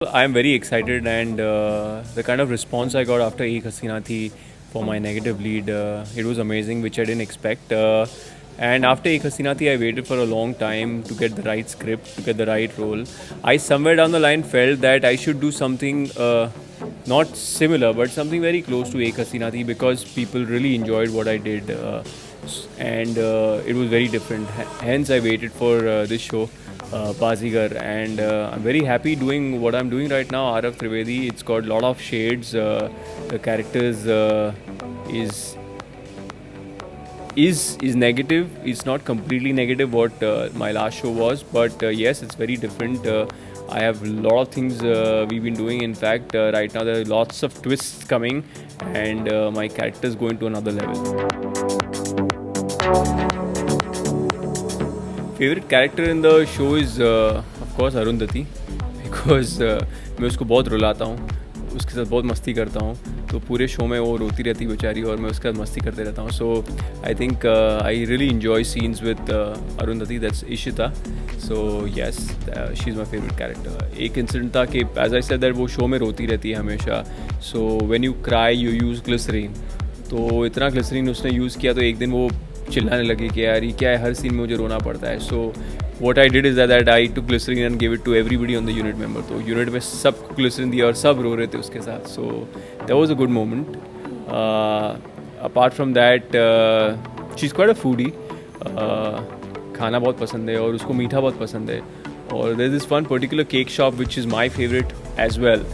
I am very excited, and the kind of response I got after Ek Hasina Thi for my negative lead, it was amazing, which I didn't expect. And after Ek Hasina Thi, I waited for a long time to get the right script, to get the right role. I somewhere down the line felt that I should do something not similar, but something very close to Ek Hasina Thi because people really enjoyed what I did, and it was very different. Hence, I waited for this show. Bazigar, and I'm very happy doing what I'm doing right now. Arav Trivedi, it's got a lot of shades. The characters is negative. It's not completely negative what my last show was, but yes, it's very different. I have a lot of things we've been doing. In fact, right now there are lots of twists coming, and my character is going to another level. Favorite character in the show is of course Arundhati because मैं उसको बहुत रुलाता हूँ, उसके साथ बहुत मस्ती करता हूँ, तो पूरे शो में वो रोती रहती बेचारी और मैं उसके साथ मस्ती करते रहता हूँ. So I think I really enjoy scenes with Arundhati, that's Ishita. So yes, she is my favourite character. एक इंसिडेंट था कि एज आई सेड दैट वो शो में रोती रहती है हमेशा. So when you cry you use glycerine, तो इतना ग्लिसरीन उसने यूज़ किया तो एक दिन वो चिल्लाने लगे कि यार ये क्या है, हर सीन में मुझे रोना पड़ता है. So what I did is that I took glycerine and give it to everybody on the unit member. तो यूनिट में सबको ग्लिसरीन दिया और सब रो रहे थे उसके साथ. So that was a good moment. Apart from that she is quite a foodie. खाना बहुत पसंद है और उसको मीठा बहुत पसंद है. और there is this one particular cake shop which is my favourite as well.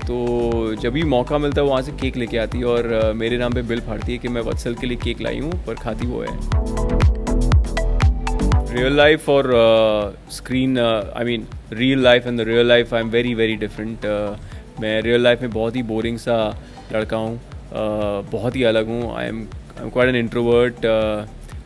तो जब भी मौका मिलता है वहाँ से केक लेके आती है और मेरे नाम पे बिल फाड़ती है कि मैं वत्सल के लिए केक लाई हूँ, पर खाती वो है. रियल लाइफ और screen, I mean real life and the real life I am very very different. मैं रियल लाइफ में बहुत ही बोरिंग सा लड़का हूँ, बहुत ही अलग हूँ. I am quite an introvert.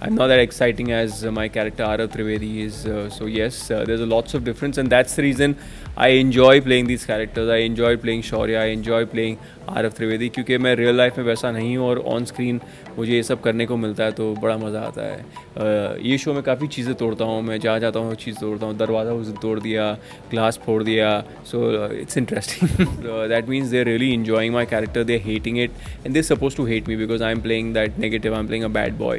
I'm not that exciting as my character Arav Trivedi is. So yes, there's a lots of difference, and that's the reason I enjoy playing these characters. I enjoy playing Shaurya, I enjoy playing Arav Trivedi क्योंकि मैं real life में वैसा नहीं हूँ और on screen मुझे ये सब करने को मिलता है तो बड़ा मज़ा आता है. ये शो में काफ़ी चीज़ें तोड़ता हूँ, मैं जहाँ जाता हूँ चीज़ तोड़ता हूँ. दरवाज़ा उस दिन तोड़ दिया, ग्लास फोड़ दिया. So it's interesting. That means they are really enjoying my character, they are hating it, and they're supposed to hate me because I'm playing that negative, I'm playing a bad boy.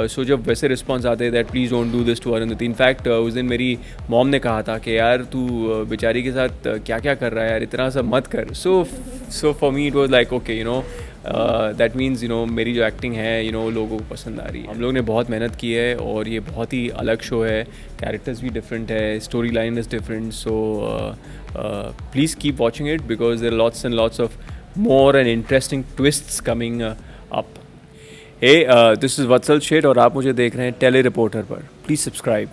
So जब वैसे response आते हैं that please don't do this to Arundhati. In fact उस दिन मेरी mom ने कहा था कि यार तू बेचारी के साथ क्या क्या कर रहा है यार, इतना सब मत कर. So for me it was like okay, you know, that means you know मेरी जो एक्टिंग है यू नो लोगों को पसंद आ रही है. हम लोग ने बहुत मेहनत की है और ये बहुत ही अलग शो है. कैरेक्टर्स भी डिफरेंट है, story line is different. So please keep watching it because there are lots and lots of more and interesting twists coming up. Hey, this is Vatsal Sheth और आप मुझे देख रहे हैं टेली रिपोर्टर पर. Please subscribe.